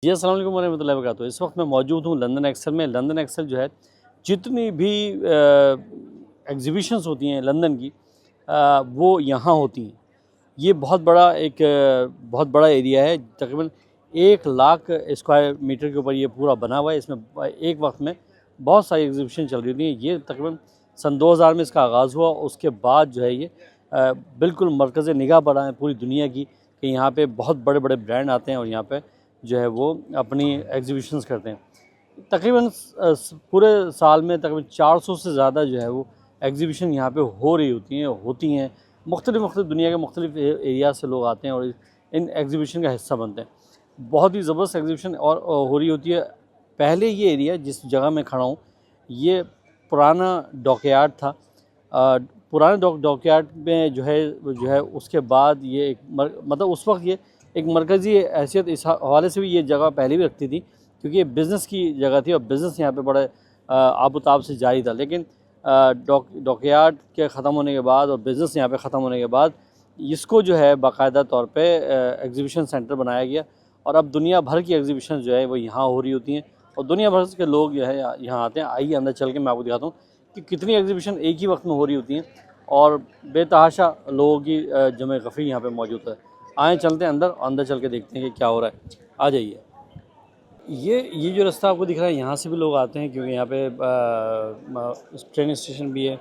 जी, अस्सलाम वालेकुम वरहमतुल्लाहि वबरकातुहू। इस वक्त मैं मौजूद हूँ लंदन एक्सेल में। लंदन एक्सेल जो है, जितनी भी एग्ज़िबिशंस होती हैं लंदन की, वो यहाँ होती हैं। ये बहुत बड़ा एरिया है, तकरीबन 1 लाख स्क्वायर मीटर के ऊपर ये पूरा बना हुआ है। इसमें एक वक्त में बहुत सारी एग्ज़िबिशन चल रही थी। ये तकरीबन सन 2000 में इसका आगाज़ हुआ। उसके बाद जो है ये बिल्कुल मरकज़ निगाह बना है पूरी दुनिया की, कि यहाँ पे बहुत बड़े बड़े ब्रांड आते हैं और यहाँ पे जो है वो अपनी एग्ज़िबिशंस करते हैं। तकरीबन पूरे साल में तकरीबन 400 से ज़्यादा जो है वो एग्ज़िबिशन यहाँ पे होती हैं। मुख्तलिफ़ दुनिया के मुख्तलिफ़ एरिया से लोग आते हैं और इन एग्ज़िबिशन का हिस्सा बनते हैं। बहुत ही ज़बरदस्त एग्ज़िबिशन और हो रही होती है। पहले ये एरिया जिस जगह मैं खड़ा हूँ, ये पुराना डॉकयार्ड था। पुराने डॉकयार्ड में जो है उसके बाद ये एक मतलब उस वक्त ये एक मरकज़ी हैसियत इस हवाले से भी ये जगह पहले भी रखती थी, क्योंकि ये बिज़नेस की जगह थी और बिज़नेस यहाँ पे बड़े आबोताब से जारी था। लेकिन डॉकयार्ड के ख़त्म होने के बाद और बिज़नेस यहाँ पे ख़त्म होने के बाद इसको जो है बाकायदा तौर पे एग्ज़िबिशन सेंटर बनाया गया और अब दुनिया भर की एग्ज़िबिशन जो है वो यहाँ हो रही होती हैं और दुनिया भर के लोग जो है यहाँ आते हैं। आइए अंदर चल के मैं आपको दिखाता हूँ कि कितनी एग्ज़िबिशन एक ही वक्त में हो रही होती हैं और बेतहाशा लोगों की जमे गफ़ी यहाँ पे मौजूद है। आए चलते हैं अंदर चल के देखते हैं कि क्या हो रहा है। आ जाइए। ये जो रास्ता आपको दिख रहा है, यहाँ से भी लोग आते हैं, क्योंकि यहाँ पे ट्रेन स्टेशन भी है।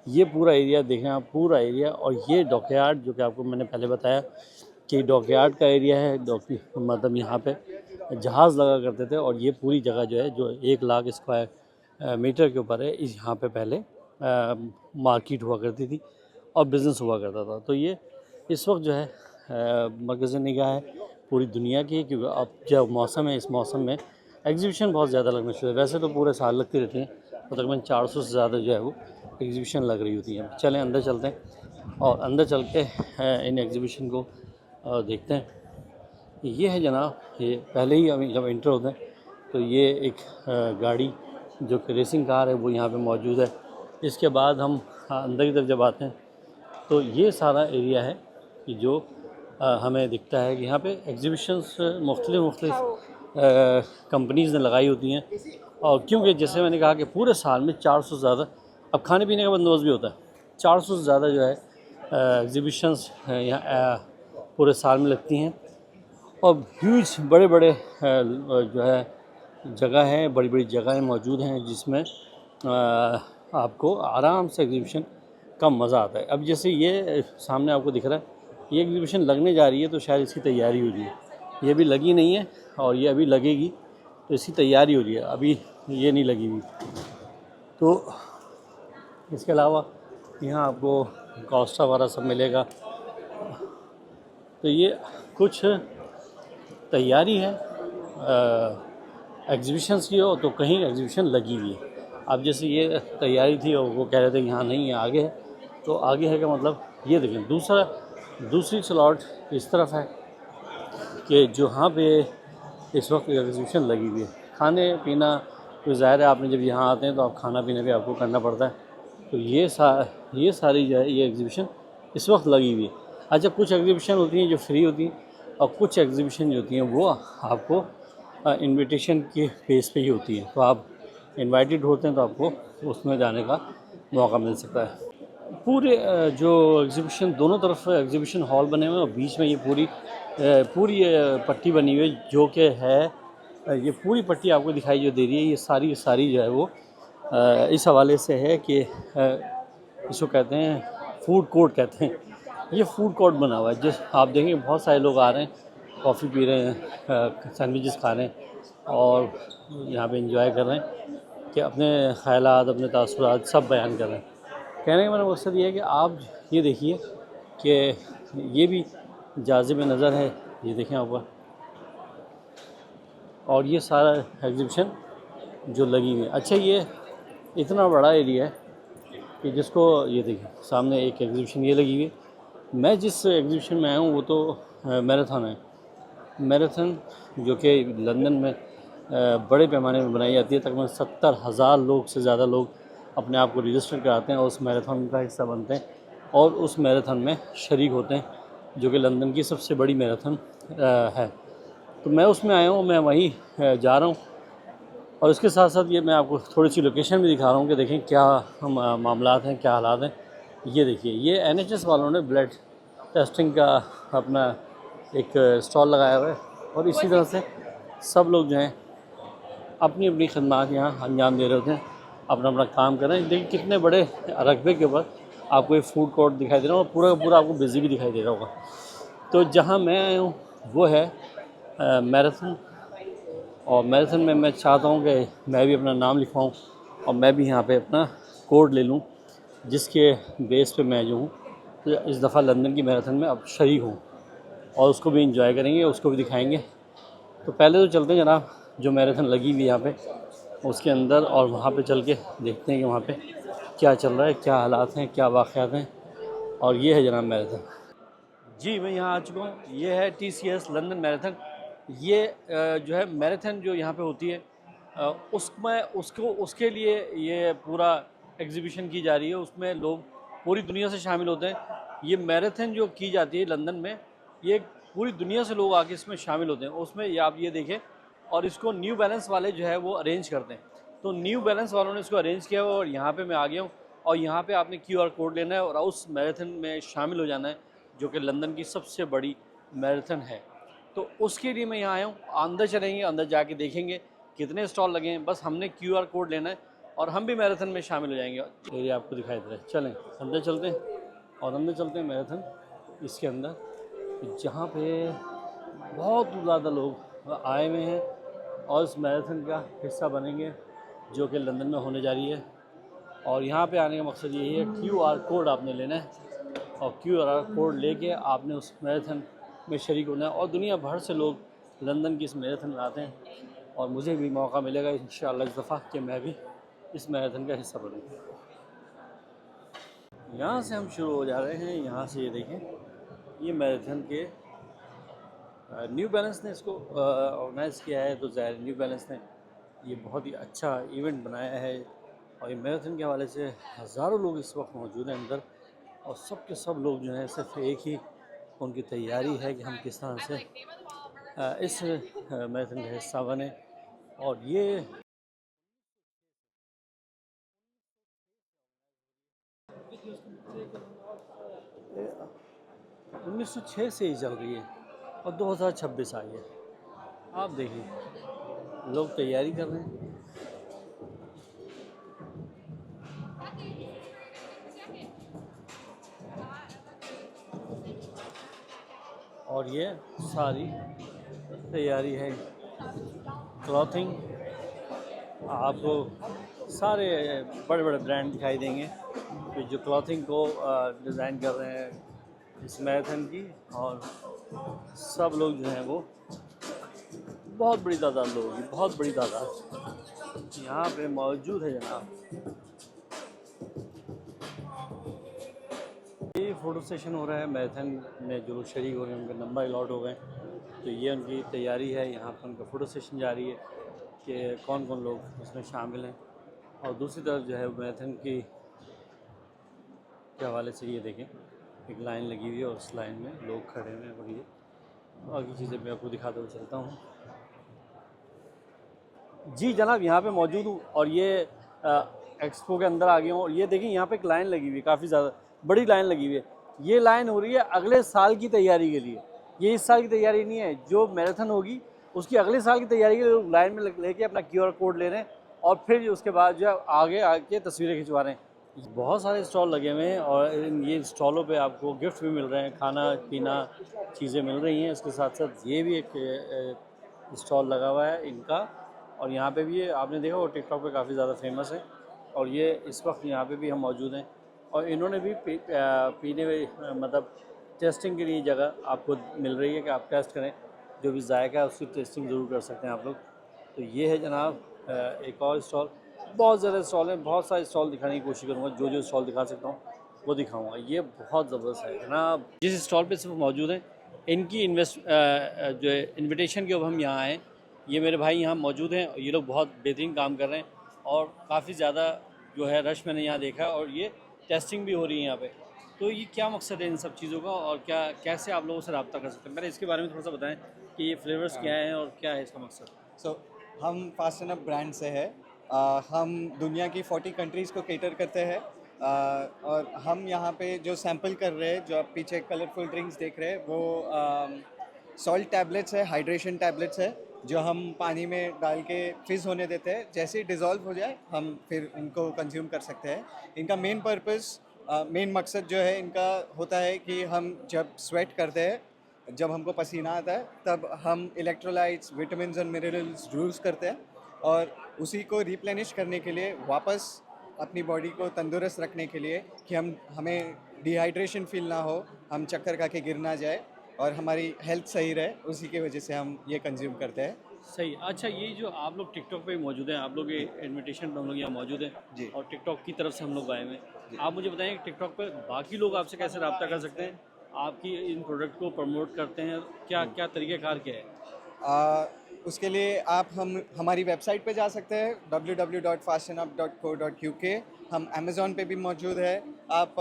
ये पूरा एरिया देखें आप, पूरा एरिया। और ये डॉकयार्ड जो कि आपको मैंने पहले बताया कि डॉकयार्ड का एरिया है। मतलब यहाँ पे जहाज़ लगा करते थे और ये पूरी जगह जो है, जो 1 लाख स्क्वायर मीटर के ऊपर है, इस यहाँ पे पहले मार्केट हुआ करती थी और बिज़नेस हुआ करता था। तो ये इस वक्त जो है मरकज़ निगाह है पूरी दुनिया की, क्योंकि अब जब मौसम है, इस मौसम में एग्ज़िबिशन बहुत ज़्यादा लगना शुरू है। वैसे तो पूरे साल लगती रहती हैं, तो तकरीबन 400 से ज़्यादा जो है वो एग्ज़िबिशन लग रही होती है। चलें अंदर चलते हैं और अंदर चल के इन एग्ज़िबिशन को देखते हैं। ये है जनाब, ये पहले ही हम जब एंटर होते हैं तो ये एक गाड़ी जो कि रेसिंग कार है वो यहाँ पे मौजूद है। इसके बाद हम अंदर की तरफ जब आते हैं तो ये सारा एरिया है कि जो हमें दिखता है कि यहाँ पे एग्ज़िबिशंस मुख्तलिफ़ कंपनीज़ ने लगाई होती हैं। और क्योंकि जैसे मैंने कहा कि पूरे साल में 400 से ज़्यादा, अब खाने पीने का बंदोबस्त भी होता है, 400 से ज़्यादा जो है एग्ज़िबिशंस यहाँ पूरे साल में लगती हैं। और ह्यूज बड़े बड़े जो है जगह हैं, बड़ी बड़ी जगहें मौजूद हैं जिसमें आपको आराम से एग्ज़िबिशन का मज़ा आता है। अब जैसे ये सामने आपको दिख रहा है, ये एग्ज़िबिशन लगने जा रही है, तो शायद इसकी तैयारी हो रही है। ये अभी लगी नहीं है और ये अभी लगेगी, तो इसकी तैयारी हो रही है, अभी ये नहीं लगी हुई। तो इसके अलावा यहाँ आपको कॉस्टा वगैरह सब मिलेगा। तो ये कुछ तैयारी है एग्ज़िबिशंस की हो, तो कहीं एग्ज़िबिशन लगी हुई है। अब जैसे ये तैयारी थी और वो कह रहे थे कि यहाँ नहीं है, आगे है। तो आगे है का मतलब ये देखें, दूसरी स्लॉट इस तरफ है कि जहाँ पे इस वक्त एग्ज़िबिशन लगी हुई है। खाने पीना तो ज़ाहिर है, आपने जब यहाँ आते हैं तो आप खाना पीना भी आपको करना पड़ता है। तो ये सारी जो है ये एग्ज़िबिशन इस वक्त लगी हुई है। अच्छा, कुछ एग्ज़िबिशन होती हैं जो फ्री होती हैं और कुछ एग्ज़िबिशन जो होती हैं वो आपको इनविटेशन के बेस पे ही होती हैं। तो आप इनवाइटेड होते हैं तो आपको उसमें जाने का मौका मिल सकता है। पूरे जो एग्ज़िबिशन दोनों तरफ एग्ज़िबिशन हॉल बने हुए हैं और बीच में ये पूरी पट्टी बनी हुई है, जो कि है ये पूरी पट्टी आपको दिखाई जो दे रही है, ये सारी जो है वो इस हवाले से है कि इसको कहते हैं फूड कोर्ट कहते हैं। ये फूड कोर्ट बना हुआ है, जिस आप देखेंगे बहुत सारे लोग आ रहे हैं, कॉफ़ी पी रहे हैं, सैंडविचेस खा रहे हैं और यहाँ पे एंजॉय कर रहे हैं कि अपने ख़यालात, अपने तासुरात सब बयान कर रहे हैं। कहने का मेरा मकसद ये है कि आप ये देखिए कि ये भी जाज़िब नज़र है, ये देखें ऊपर। और ये सारा एग्ज़िबिशन जो लगी हुई है। अच्छा, ये इतना बड़ा एरिया है कि जिसको ये देखिए सामने एक एग्ज़िबिशन ये लगी हुई है। मैं जिस एग्ज़िबिशन में आया हूँ वो तो मैराथन है। मैराथन जो कि लंदन में बड़े पैमाने में बनाई जाती है। तकरीबन 70,000 लोग से ज़्यादा लोग अपने आप को रजिस्टर कराते हैं और उस मैराथन का हिस्सा बनते हैं और उस मैराथन में शरीक होते हैं, जो कि लंदन की सबसे बड़ी मैराथन है। तो मैं उसमें आया हूँ, मैं वहीं जा रहा हूँ। और इसके साथ साथ ये मैं आपको थोड़ी सी लोकेशन भी दिखा रहा हूँ कि देखें क्या मामलात हैं, क्या हालात हैं। ये देखिए, ये NHS वालों ने ब्लड टेस्टिंग का अपना एक स्टॉल लगाया हुआ है, और इसी तरह से सब लोग जो हैं अपनी अपनी खदमात यहाँ अंजाम दे रहे होते हैं, अपना अपना काम कर रहे हैं। देखिए कितने बड़े रकबे के ऊपर आपको एक फ़ूड कोर्ट दिखाई दे रहा है, और पूरा का पूरा आपको बिज़ी भी दिखाई दे रहा होगा। तो जहाँ मैं आया हूँ वो है मैराथन, और मैराथन में मैं चाहता हूँ कि मैं भी अपना नाम लिखवाऊँ और मैं भी यहाँ पे अपना कोड ले लूँ, जिसके बेस पे मैं जो हूँ तो इस दफ़ा लंदन की मैराथन में अब शरीक हूँ, और उसको भी इंजॉय करेंगे, उसको भी दिखाएंगे। तो पहले तो चलते हैं जनाब, जो मैराथन लगी हुई यहाँ पे उसके अंदर, और वहाँ पे चल के देखते हैं कि वहाँ पे क्या चल रहा है, क्या हालात हैं, क्या वाक़यात हैं। और ये है जनाब मैराथन। जी मैं यहाँ आ चुका हूँ, ये है TCS लंदन मैराथन। ये जो है मैराथन जो यहाँ पे होती है उसमें उसके लिए ये पूरा एग्जीबिशन की जा रही है, उसमें लोग पूरी दुनिया से शामिल होते हैं। ये मैराथन जो की जाती है लंदन में, ये पूरी दुनिया से लोग आके इसमें शामिल होते हैं। उसमें ये आप ये देखें, और इसको न्यू बैलेंस वाले जो है वो अरेंज करते हैं। तो न्यू बैलेंस वालों ने इसको अरेंज किया और यहाँ पे मैं आ गया हूँ, और यहाँ पे आपने QR कोड लेना है और उस मैराथन में शामिल हो जाना है, जो कि लंदन की सबसे बड़ी मैराथन है। तो उसके लिए मैं यहाँ आया हूँ। अंदर चलेंगे, अंदर जाके देखेंगे कितने स्टॉल लगे हैं। बस हमने QR कोड लेना है और हम भी मैराथन में शामिल हो जाएंगे। एरिया आपको दिखाई दे रहा है, चलें अंदर चलते हैं, और अंदर चलते हैं मैराथन इसके अंदर, जहाँ पे बहुत ज़्यादा लोग आए हुए हैं और इस मैराथन का हिस्सा बनेंगे, जो कि लंदन में होने जा रही है। और यहाँ पे आने का मकसद यही है, QR कोड आपने लेना है, और QR कोड लेके आपने उस मैराथन में शरीक होना है। और दुनिया भर से लोग लंदन की इस मैराथन में आते हैं, और मुझे भी मौका मिलेगा इंशाअल्लाह इस दफ़ा कि मैं भी इस मैराथन का हिस्सा बनूँ। यहाँ से हम शुरू हो जा रहे हैं, यहाँ से ये देखें, ये मैराथन के न्यू बैलेंस ने इसको ऑर्गेनाइज़ किया है। तो ज़ाहिर न्यू बैलेंस ने ये बहुत ही अच्छा इवेंट बनाया है, और ये मैराथन के हवाले से हज़ारों लोग इस वक्त मौजूद हैं अंदर, और सब के सब लोग जो हैं सिर्फ एक ही उनकी तैयारी है कि हम किस तरह से इस मैराथन का हिस्सा बने। और ये 1906 से ही चल रही है, और 2026 आई है। आप देखिए लोग तैयारी कर रहे हैं। और ये सारी तैयारी है, क्लॉथिंग, आपको सारे बड़े बड़े ब्रांड दिखाई देंगे कि जो क्लॉथिंग को डिज़ाइन कर रहे हैं इस मैराथन की। और सब लोग जो हैं वो बहुत बड़ी तादाद लोगों की, बहुत बड़ी तादाद यहाँ पे मौजूद है जनाब। ये फ़ोटो सेशन हो रहा है मैराथन में, जो लोग शरीक हो गए उनके नंबर अलॉट हो गए, तो ये उनकी तैयारी है। यहाँ पर उनका फ़ोटो सेशन जारी है कि कौन कौन लोग उसमें शामिल हैं। और दूसरी तरफ जो है मैराथन की के हवाले से ये देखें, एक लाइन लगी हुई है और उस लाइन में लोग खड़े हुए हैं। बढ़िया बाकी चीज़ें मैं आपको दिखाते हुए चलता हूँ। जी जनाब, यहाँ पे मौजूद हूँ, और ये एक्सपो के अंदर आ गया हूँ। और ये देखिए यहाँ पे एक लाइन लगी हुई है, काफ़ी ज़्यादा बड़ी लाइन लगी हुई है। ये लाइन हो रही है अगले साल की तैयारी के लिए, ये इस साल की तैयारी नहीं है। जो मैराथन होगी उसकी अगले साल की तैयारी के लिए लोग लाइन में लेके अपना QR कोड ले रहे हैं, और फिर उसके बाद जो आगे आके तस्वीरें खिंचवा रहे हैं। बहुत सारे स्टॉल लगे हुए हैं, और ये स्टॉलों पे आपको गिफ्ट भी मिल रहे हैं, खाना पीना चीज़ें मिल रही हैं। इसके साथ साथ ये भी एक स्टॉल लगा हुआ है इनका, और यहाँ पे भी आपने देखा वो टिकटॉक पे काफ़ी ज़्यादा फेमस है। और ये इस वक्त यहाँ पे भी हम मौजूद हैं, और इन्होंने भी पीने में मतलब टेस्टिंग के लिए जगह आपको मिल रही है कि आप टेस्ट करें, जो भी जायका है उसकी टेस्टिंग ज़रूर कर सकते हैं आप लोग। तो ये है जनाब एक और स्टॉल। बहुत ज़्यादा स्टॉल हैं, बहुत सारे स्टॉल दिखाने की कोशिश करूँगा, जो जो स्टॉल दिखा सकता हूँ वो दिखाऊँगा। ये बहुत ज़बरदस्त है जनाब। जिस स्टॉल पे सिर्फ मौजूद हैं इनकी जो है इन्विटेशन के ऊपर हम यहाँ आए। ये मेरे भाई यहाँ मौजूद हैं, ये लोग बहुत बेहतरीन काम कर रहे हैं, और काफ़ी ज़्यादा जो है रश मैंने यहाँ देखा, और ये टेस्टिंग भी हो रही है यहाँ पे। तो ये क्या मकसद है इन सब चीज़ों का, और क्या कैसे आप लोगों से रब्ता कर सकते हैं, पहले इसके बारे में थोड़ा सा बताएं कि ये फ्लेवर्स क्या हैं और क्या है इसका मकसद? सो हम फास्ट एंड अप ब्रांड से है। हम दुनिया की 40 कंट्रीज़ को केटर करते हैं। और हम यहाँ पे जो सैंपल कर रहे हैं, जो आप पीछे कलरफुल ड्रिंक्स देख रहे हैं, वो सॉल्ट टैबलेट्स है, हाइड्रेशन टैबलेट्स है, जो हम पानी में डाल के फिज़ होने देते हैं। जैसे ही डिज़ोल्व हो जाए हम फिर इनको कंज्यूम कर सकते हैं। इनका मेन पर्पस, मेन मकसद जो है इनका होता है कि हम जब स्वेट करते हैं, जब हमको पसीना आता है, तब हम इलेक्ट्रोलाइट्स, विटामिन्स और मिनरल्स यूज़ करते हैं, और उसी को रिप्लेनिश करने के लिए, वापस अपनी बॉडी को तंदुरुस्त रखने के लिए, कि हमें डिहाइड्रेशन फील ना हो, हम चक्कर खा के गिर ना जाए और हमारी हेल्थ सही रहे, उसी की वजह से हम ये कंज्यूम करते हैं। सही। अच्छा, ये जो आप लोग टिकटॉक पे मौजूद हैं, आप लोग ये इनविटेशन पे हम लोग यहाँ मौजूद हैं जी। और टिकटॉक की तरफ से हम लोग आए हुए हैं। आप मुझे बताएं कि टिकटॉक पर बाकी लोग आपसे कैसे रब्ता कर सकते हैं, आपकी इन प्रोडक्ट को प्रमोट करते हैं, क्या क्या तरीक़ेकार क्या है? उसके लिए आप हमारी वेबसाइट पे जा सकते हैं www.fastandup.co.uk। हम अमेज़ॉन पे भी मौजूद है। आप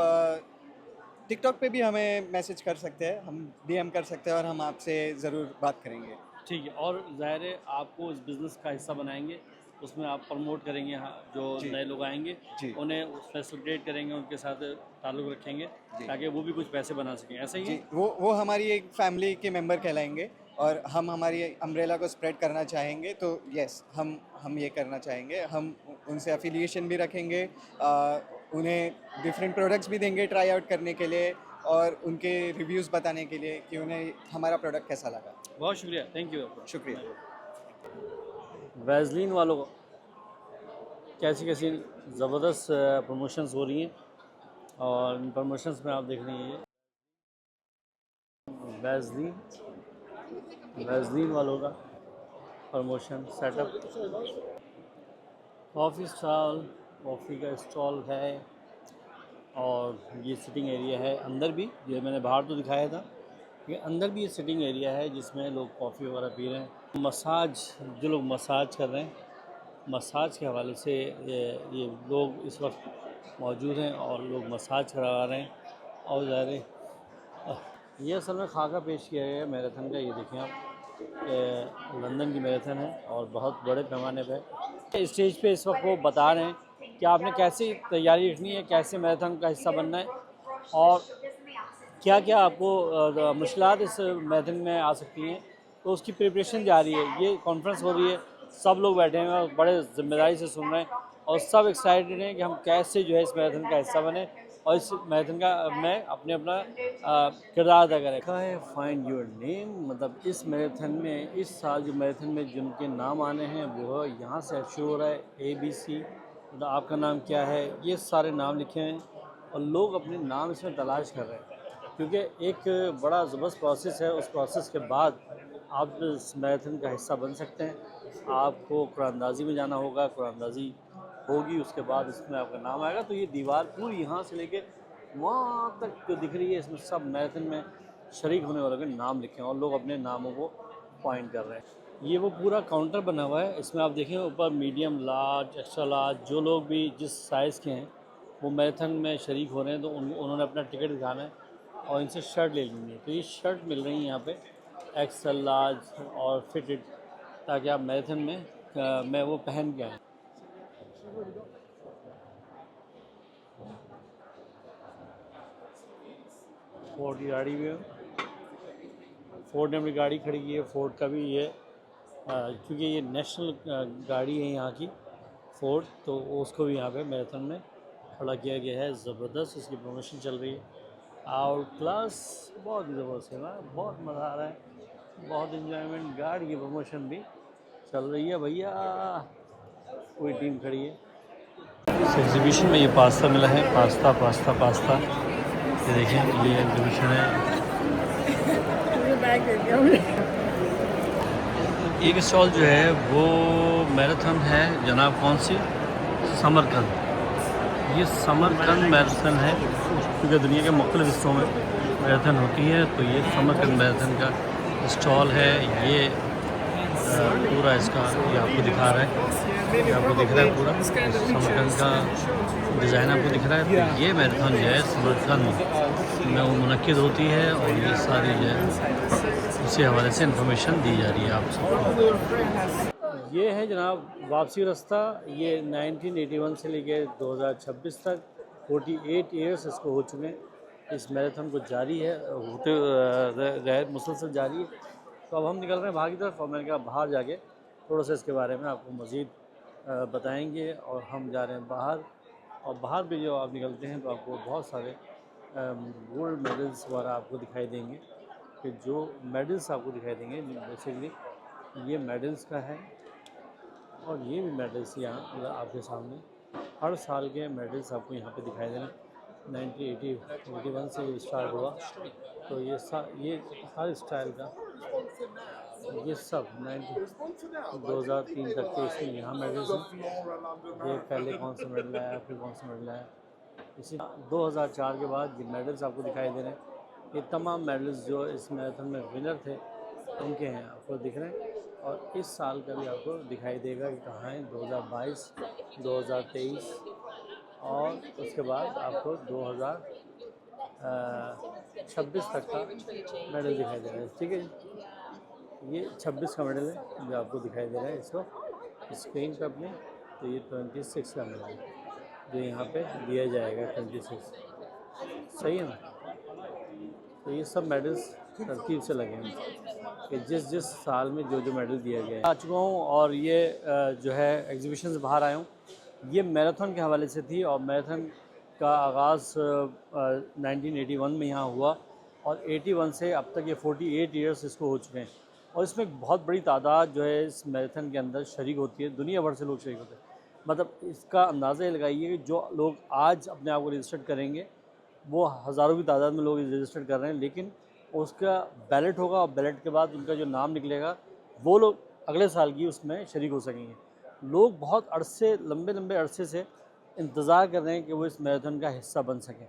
टिकटॉक पे भी हमें मैसेज कर सकते हैं, हम डीएम कर सकते हैं और हम आपसे ज़रूर बात करेंगे। ठीक है। और ज़ाहिर है आपको इस बिज़नेस का हिस्सा बनाएंगे, उसमें आप प्रमोट करेंगे, हाँ, जो जी। नए लोग आएंगे जी। उन्हें फैसिलिटेट करेंगे, उनके साथ ताल्लुक़ रखेंगे ताकि वो भी कुछ पैसे बना सकें, ऐसा ही जी, है? वो हमारी एक फैमिली के मेंबर कहलाएंगे, और हम हमारी अम्ब्रेला को स्प्रेड करना चाहेंगे, तो यस, हम ये करना चाहेंगे। हम उनसे एफिलिएशन भी रखेंगे, उन्हें डिफरेंट प्रोडक्ट्स भी देंगे ट्राई आउट करने के लिए, और उनके रिव्यूज़ बताने के लिए कि उन्हें हमारा प्रोडक्ट कैसा लगा। बहुत शुक्रिया, थैंक यू। शुक्रिया। वैज़लीन वालों को कैसी कैसी ज़बरदस्त प्रमोशंस हो रही हैं, और इन प्रमोशंस में आप देख रही हैं वैज़लीन वालों का प्रमोशन सेटअप। कॉफ़ी का स्टॉल है, और ये सिटिंग एरिया है अंदर भी, ये मैंने बाहर तो दिखाया था, ये अंदर भी ये सिटिंग एरिया है जिसमें लोग कॉफ़ी वगैरह पी रहे हैं। मसाज, जो लोग मसाज कर रहे हैं, मसाज के हवाले से ये लोग इस वक्त मौजूद हैं और लोग मसाज करवा रहे हैं। और ज़ाहिर है ये असल में खाका पेश किया गया है मैराथन का। ये देखें आप, लंदन की मैराथन है और बहुत बड़े पैमाने पर स्टेज पे इस वक्त वो बता रहे हैं कि आपने कैसी तैयारी रखनी है, कैसे मैराथन का हिस्सा बनना है, और क्या क्या आपको मुश्किलात इस मैराथन में आ सकती हैं, तो उसकी प्रिपरेशन जारी है। ये कॉन्फ्रेंस हो रही है, सब लोग बैठे हैं और बड़े ज़िम्मेदारी से सुन रहे हैं, और सब एक्साइटेड हैं कि हम कैसे जो है इस मैराथन का हिस्सा बने और इस मैराथन का में अपना किरदार अदा करें। क्या है फाइंड योर नेम, मतलब इस मैराथन में, इस साल जो मैराथन में जिनके नाम आने हैं वो यहाँ से शुरू हो रहा है, ABC, मतलब आपका नाम क्या है, ये सारे नाम लिखे हैं और लोग अपने नाम इसमें तलाश कर रहे हैं, क्योंकि एक बड़ा ज़बरदस्त प्रोसेस है। उस प्रोसेस के बाद आप इस मैराथन का हिस्सा बन सकते हैं। आपको कुरानंदाज़ी में जाना होगा, कुरानंदाज़ी होगी, उसके बाद इसमें आपका नाम आएगा। तो ये दीवार पूरी यहाँ से लेके वहाँ तक जो दिख रही है, इसमें सब मैराथन में शरीक होने वालों के नाम लिखे हैं और लोग अपने नामों को पॉइंट कर रहे हैं। ये वो पूरा काउंटर बना हुआ है, इसमें आप देखें ऊपर मीडियम, लार्ज, एक्स्ट्रा लार्ज, जो लोग भी जिस साइज़ के हैं वो मैराथन में शरीक हो रहे हैं, तो उन्होंने अपना टिकट दिखाना है और इनसे शर्ट ले लेनी है। तो ये शर्ट मिल रही है यहाँ पे एक्सेल, लार्ज और फिटेड, ताकि आप मैराथन में वो पहन के आएँ। फोर्ड की गाड़ी भी है, फोर्ड ने अपनी गाड़ी खड़ी की है। फोर्ड का भी ये, क्योंकि ये नेशनल गाड़ी है यहाँ की फोर्ड, तो उसको भी यहाँ पे मैराथन में खड़ा किया गया है। ज़बरदस्त इसकी प्रमोशन चल रही है, आउट क्लास, बहुत ही ज़बरदस्त है ना, बहुत मज़ा आ रहा है, बहुत इन्जॉयमेंट। गाड़ी की प्रमोशन भी चल रही है भैया, पूरी टीम खड़ी है। इस एग्जीबिशन में ये पास्ता मिला है, पास्ता ये देखिए, ये एग्जीबिशन है। एक स्टॉल जो है वो मैराथन है जनाब, कौन सी, समरकंद। ये समरकंद मैराथन है, क्योंकि दुनिया के मुख्तलिफ हिस्सों में मैराथन होती है, तो ये समरकंद मैराथन का स्टॉल है। ये पूरा इसका ये आपको दिखा रहा है, ये आपको दिख रहा है पूरा समरकंद का डिज़ाइन आपको दिख रहा है। तो ये मैराथन जो है समरकंद में वो मुनक्किद होती है, और ये सारी जो है इसी हवाले से इन्फॉर्मेशन दी जा रही है आप सबको। ये है जनाब वापसी रास्ता। ये 1981 से लेके 2026 तक 48 ईयर्स इसको हो चुके हैं। इस मैराथन को जारी है होते मुसलसल जारी है। तो अब हम निकल रहे हैं बाहर की तरफ और मैंने कहा बाहर जाके थोड़ा सा इसके बारे में आपको मज़ीद बताएंगे। और हम जा रहे हैं बाहर, और बाहर भी जो आप निकलते हैं तो आपको बहुत सारे गोल्ड मेडल्स वगैरह आपको दिखाई देंगे। कि जो मेडल्स आपको दिखाई देंगे बेसिकली ये मेडल्स का है, और ये भी मेडल्स यहाँ मतलब आपके सामने हर साल के मेडल्स आपको यहाँ पे दिखाई दे रहे हैं। 1981 से ये स्टार्ट हुआ, तो ये हर स्टाइल का ये सब 2003 तक के इसमें यहाँ मेडल्स हैं। ये पहले कौन सा मेडल आया, फिर कौन सा मेडल आया। इसी 2004 के बाद ये मेडल्स आपको दिखाई दे रहे हैं। ये तमाम मेडल्स जो इस मैराथन में विनर थे उनके हैं, आपको दिख रहे हैं। और इस साल का भी आपको दिखाई देगा कि कहाँ है, 2022, 2023 और उसके बाद आपको 2026 तक का मेडल दिखाई दे रहा है। ठीक है जी, ये 26 का मेडल है जो आपको दिखाई दे रहा है इसको स्क्रीन पर अपने। तो ये 26 का मेडल है जो यहाँ पे दिया जाएगा, 26 सही है ना। तो ये सब मेडल्स तरतीब से लगे हैं कि जिस जिस साल में जो जो मेडल दिया गया है। आ चुका हूँ और ये जो है एग्जीबिशन से बाहर आया हूँ। ये मैराथन के हवाले से थी, और मैराथन का आगाज़ 1981 में यहाँ हुआ, और 81 से अब तक ये 48 ईयर्स इसको हो चुके हैं। और इसमें एक बहुत बड़ी तादाद जो है इस मैराथन के अंदर शरीक होती है, दुनिया भर से लोग शरीक होते हैं। मतलब इसका अंदाज़ा लगाइए कि जो लोग आज अपने आप को रजिस्टर करेंगे वो हज़ारों की तादाद में लोग रजिस्टर कर रहे हैं, लेकिन उसका बैलेट होगा और बैलेट के बाद उनका जो नाम निकलेगा वो लोग अगले साल की उसमें शरीक हो सकेंगे। लोग बहुत लंबे लंबे अरसे से इंतज़ार कर रहे हैं कि वो इस मैराथन का हिस्सा बन सकें।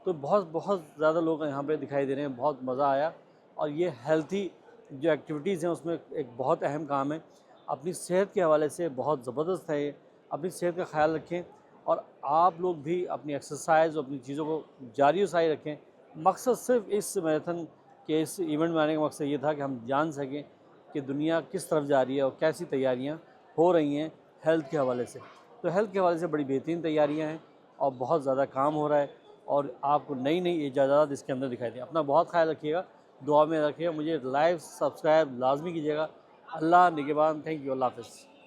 तो बहुत ज़्यादा लोग यहाँ पे दिखाई दे रहे हैं, बहुत मज़ा आया। और ये हेल्थी जो एक्टिविटीज़ हैं उसमें एक बहुत अहम काम है। अपनी सेहत के हवाले से बहुत ज़बरदस्त है ये। अपनी सेहत का ख्याल रखें, और आप लोग भी अपनी एक्सरसाइज और अपनी चीज़ों को जारी व सारी रखें। मकसद सिर्फ इस मैराथन के इस इवेंट में आने का मकसद ये था कि हम जान सकें कि दुनिया किस तरफ जा रही है और कैसी तैयारियां हो रही हैं हेल्थ के हवाले से। तो हेल्थ के हवाले से बड़ी बेहतरीन तैयारियां हैं और बहुत ज़्यादा काम हो रहा है, और आपको नई नई इजाज़त इसके अंदर दिखाई दें। अपना बहुत ख्याल रखिएगा, दुआ में रखिएगा। मुझे लाइव सब्सक्राइब लाजमी कीजिएगा। अल्लाह निगहबान। Thank you. अल्लाह हाफ़िज़।